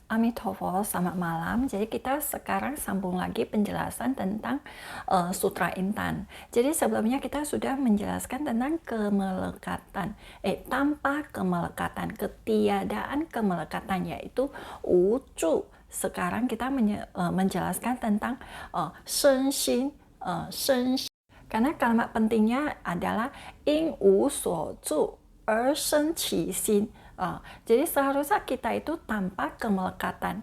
Amitofo, selamat malam. Jadi kita sekarang sambung lagi penjelasan tentang Sutra Intan. Jadi sebelumnya kita sudah menjelaskan tentang kemelekatan. Tanpa kemelekatan, ketiadaan kemelekatan yaitu wuju. Sekarang kita menjelaskan tentang shen xin, shen xin. Karena kalimat pentingnya adalah in wu suo zu er shen qi xin. Jadi seharusnya kita itu tanpa kemelekatan.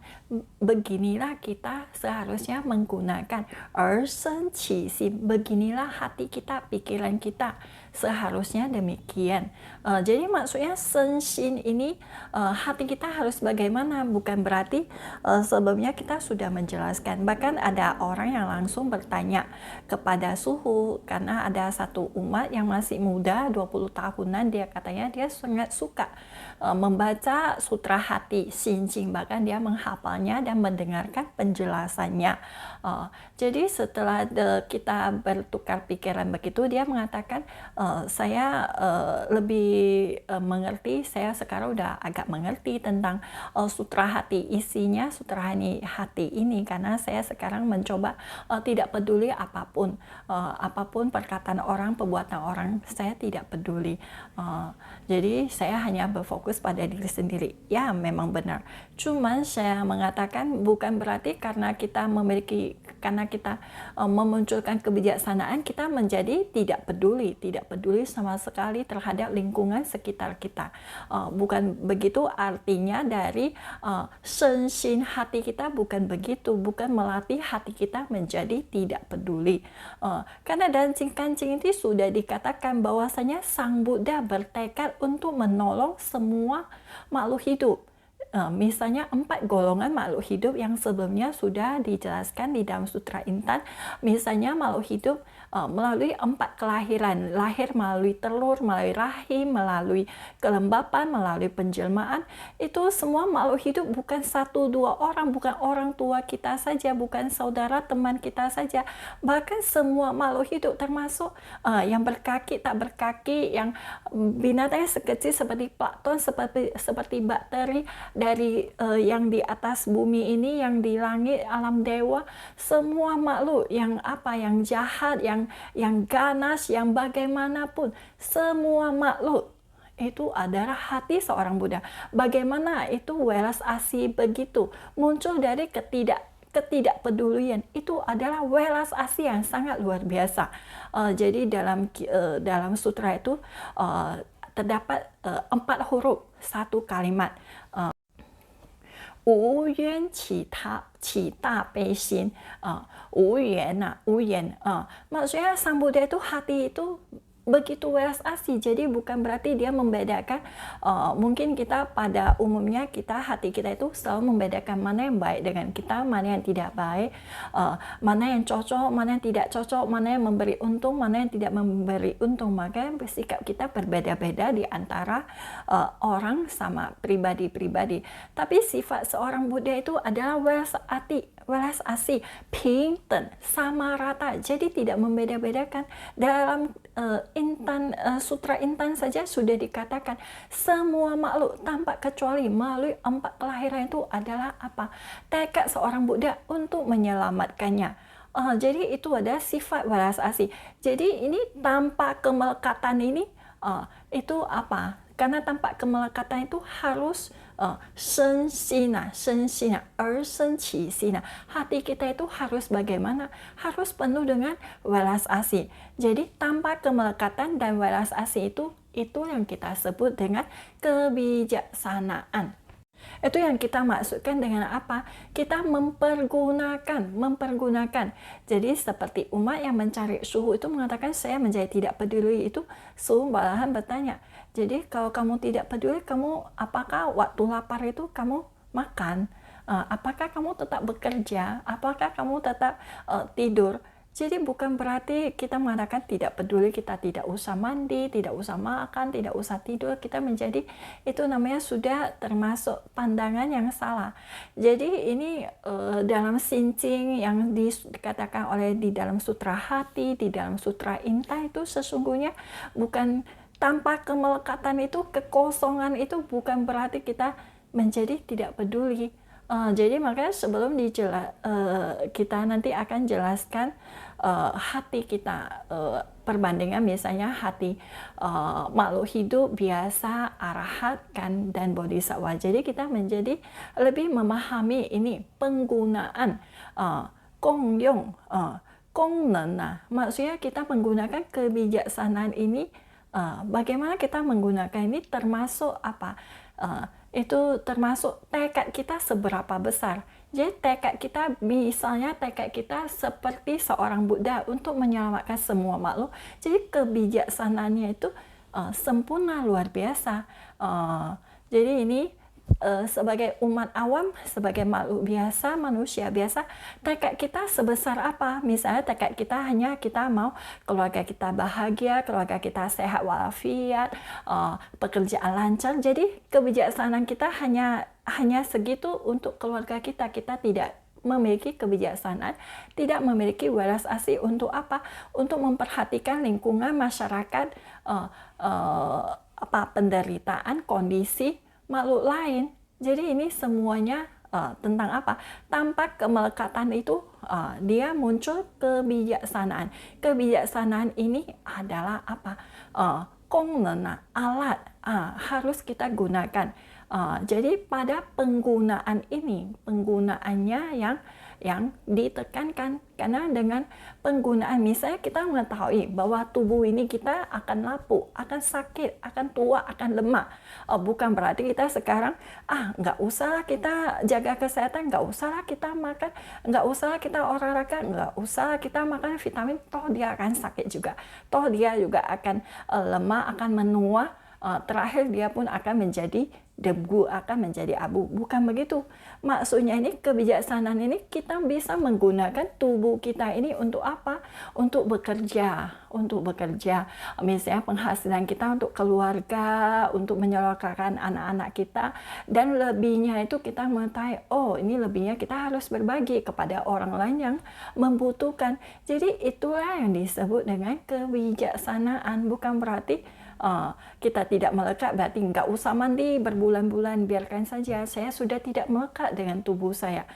Beginilah kita seharusnya menggunakan ersen qi. Beginilah hati kita, pikiran kita. Seharusnya demikian. Jadi maksudnya sensin ini hati kita harus bagaimana? Bukan berarti sebelumnya kita sudah menjelaskan. Bahkan ada orang yang langsung bertanya kepada suhu karena ada satu umat yang masih muda 20 tahunan, dia katanya dia sangat suka membaca sutra hati Xinjing, bahkan dia menghafalnya dan mendengarkan penjelasannya. Jadi setelah kita bertukar pikiran begitu, dia mengatakan saya lebih mengerti, saya sekarang udah agak mengerti tentang sutra hati, isinya sutra hati ini, karena saya sekarang mencoba tidak peduli apapun, apapun perkataan orang, perbuatan orang, saya tidak peduli. Jadi saya hanya berfokus pada diri sendiri. Ya, memang benar. Cuman saya mengatakan bukan berarti karena kita memunculkan kebijaksanaan, kita menjadi tidak peduli sama sekali terhadap lingkungan sekitar kita. Bukan begitu artinya dari sensin hati kita, bukan begitu, bukan melatih hati kita menjadi tidak peduli. Karena dancing kancing ini sudah dikatakan bahwasanya Sang Buddha bertekad untuk menolong semua makhluk hidup. Misalnya 4 golongan makhluk hidup yang sebelumnya sudah dijelaskan di dalam Sutra Intan. Misalnya makhluk hidup melalui 4 kelahiran, lahir melalui telur, melalui rahim, melalui kelembapan, melalui penjelmaan. Itu semua makhluk hidup, bukan 1-2 orang, bukan orang tua kita saja, bukan saudara teman kita saja, bahkan semua makhluk hidup, termasuk yang berkaki, tak berkaki, yang binatang sekecil seperti plankton, seperti bakteri, dari yang di atas bumi ini, yang di langit, alam dewa, semua makhluk yang yang jahat, yang ganas, yang bagaimanapun, semua makhluk itu adalah hati seorang Buddha. Bagaimana itu welas asih begitu muncul dari ketidakpedulian, itu adalah welas asih yang sangat luar biasa. Jadi dalam sutra itu terdapat 4 huruf satu kalimat. 无缘起大悲心，无缘无缘maksudnya Sang Buddha itu hati itu begitu welas asih. Jadi bukan berarti dia membedakan, mungkin kita pada umumnya hati kita itu selalu membedakan mana yang baik dengan kita, mana yang tidak baik, mana yang cocok, mana yang tidak cocok, mana yang memberi untung, mana yang tidak memberi untung. Maka sikap kita berbeda-beda di antara orang sama pribadi-pribadi. Tapi sifat seorang Buddha itu adalah welas asih, pinten, sama rata. Jadi tidak membeda-bedakan. Dalam Sutra Intan saja sudah dikatakan semua makhluk tanpa kecuali melalui 4 kelahiran itu adalah tekad seorang Buddha untuk menyelamatkannya. Jadi itu ada sifat welas asih. Jadi ini tanpa kemelekatan ini itu karena tanpa kemelekatan itu harus sensina, ersen qi. Hati kita itu harus bagaimana? Harus penuh dengan welas asih. Jadi tanpa kemelekatan dan welas asih itu yang kita sebut dengan kebijaksanaan. Itu yang kita maksudkan dengan kita mempergunakan. Jadi seperti umat yang mencari suhu itu mengatakan saya menjadi tidak peduli, itu suhu malahan bertanya, jadi kalau kamu tidak peduli, apakah waktu lapar itu kamu makan? Apakah kamu tetap bekerja? Apakah kamu tetap tidur? Jadi bukan berarti kita mengatakan tidak peduli, kita tidak usah mandi, tidak usah makan, tidak usah tidur, kita menjadi, itu namanya sudah termasuk pandangan yang salah. Jadi ini dalam Xinjing yang dikatakan di dalam Sutra Hati, di dalam Sutra Intan itu sesungguhnya bukan tanpa kemelekatan itu, kekosongan itu bukan berarti kita menjadi tidak peduli. Jadi makanya sebelum kita nanti akan jelaskan hati kita, perbandingan misalnya hati makhluk hidup biasa, arahat kan, dan bodhisattva. Jadi kita menjadi lebih memahami ini penggunaan kongyong, kongnen. Maksudnya kita menggunakan kebijaksanaan ini, bagaimana kita menggunakan ini termasuk apa? Itu termasuk tekad kita seberapa besar. Jadi tekad kita, misalnya tekad kita seperti seorang Buddha untuk menyelamatkan semua makhluk. Jadi kebijaksanaannya itu sempurna, luar biasa. Jadi ini sebagai umat awam, sebagai makhluk biasa, manusia biasa, tekad kita sebesar apa? Misalnya tekad kita hanya kita mau keluarga kita bahagia, keluarga kita sehat walafiat, pekerjaan lancar. Jadi kebijaksanaan kita hanya segitu untuk keluarga kita. Kita tidak memiliki kebijaksanaan, tidak memiliki welas asih untuk apa? Untuk memperhatikan lingkungan masyarakat, penderitaan, kondisi makhluk lain. Jadi ini semuanya tentang apa? Tanpa kemelekatan itu dia muncul kebijaksanaan. Kebijaksanaan ini adalah apa? Kongnen, alat, harus kita gunakan. Jadi pada penggunaan ini, penggunaannya yang ditekankan, karena dengan penggunaan, misalnya kita mengetahui bahwa tubuh ini kita akan lapuk, akan sakit, akan tua, akan lemah. Bukan berarti kita sekarang nggak usahlah kita jaga kesehatan, nggak usahlah kita makan, nggak usahlah kita olahraga, nggak usahlah kita makan vitamin, toh dia akan sakit juga, toh dia juga akan lemah, akan menua, terakhir dia pun akan menjadi debu, akan menjadi abu. Bukan begitu. Maksudnya ini kebijaksanaan ini kita bisa menggunakan tubuh kita ini untuk apa? Untuk bekerja, Misalnya penghasilan kita untuk keluarga, untuk menyalurkan anak-anak kita, dan lebihnya itu kita mengetahui, oh ini lebihnya kita harus berbagi kepada orang lain yang membutuhkan. Jadi itulah yang disebut dengan kebijaksanaan. Bukan berarti kita tidak melekat, berarti nggak usah mandi berbulan-bulan, biarkan saja. Saya sudah tidak melekat dengan tubuh saya.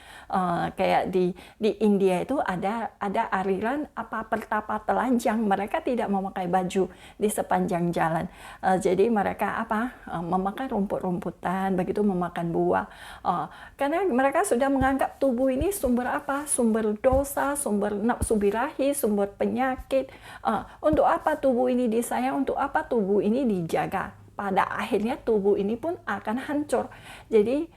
Kayak di India itu ada aliran pertapa telanjang. Mereka tidak memakai baju di sepanjang jalan. Jadi mereka memakan rumput-rumputan, begitu memakan buah. Karena mereka sudah menganggap tubuh ini sumber apa? Sumber dosa, sumber nafsu birahi, sumber penyakit. Untuk apa tubuh ini disayang? Untuk apa tubuh ini dijaga? Pada akhirnya tubuh ini pun akan hancur. Jadi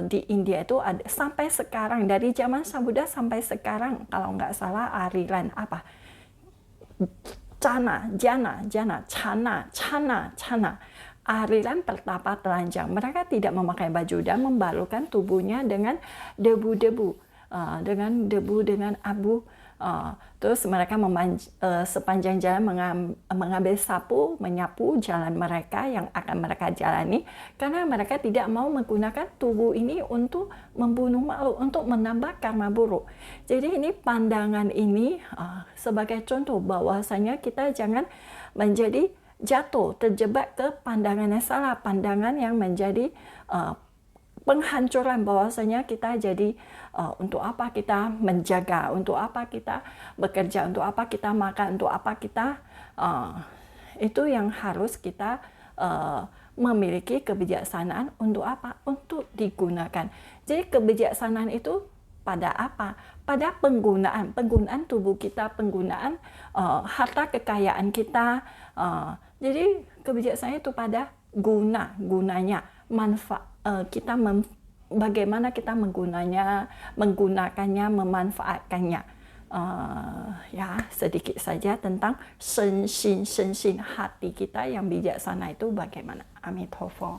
di India itu ada, sampai sekarang, dari zaman Sang Buddha sampai sekarang, kalau nggak salah aliran Chana, aliran pertapa telanjang. Mereka tidak memakai baju dan membalukan tubuhnya dengan debu-debu, dengan abu. Terus mereka sepanjang jalan mengambil sapu, menyapu jalan mereka yang akan mereka jalani, karena mereka tidak mau menggunakan tubuh ini untuk membunuh makhluk, untuk menambah karma buruk. Jadi ini pandangan ini sebagai contoh bahwasanya kita jangan menjadi terjebak ke pandangan yang salah, pandangan yang menjadi penghancuran, bahwasanya kita jadi untuk apa kita menjaga, untuk apa kita bekerja, untuk apa kita makan, untuk apa kita itu yang harus kita memiliki kebijaksanaan. Untuk apa? Untuk digunakan. Jadi kebijaksanaan itu pada apa? Pada penggunaan tubuh kita, penggunaan harta kekayaan kita. Jadi kebijaksanaan itu pada gunanya, manfaat kita, bagaimana kita menggunakannya, memanfaatkannya. Ya, sedikit saja tentang senshin, hati kita yang bijaksana itu bagaimana. Amitofo.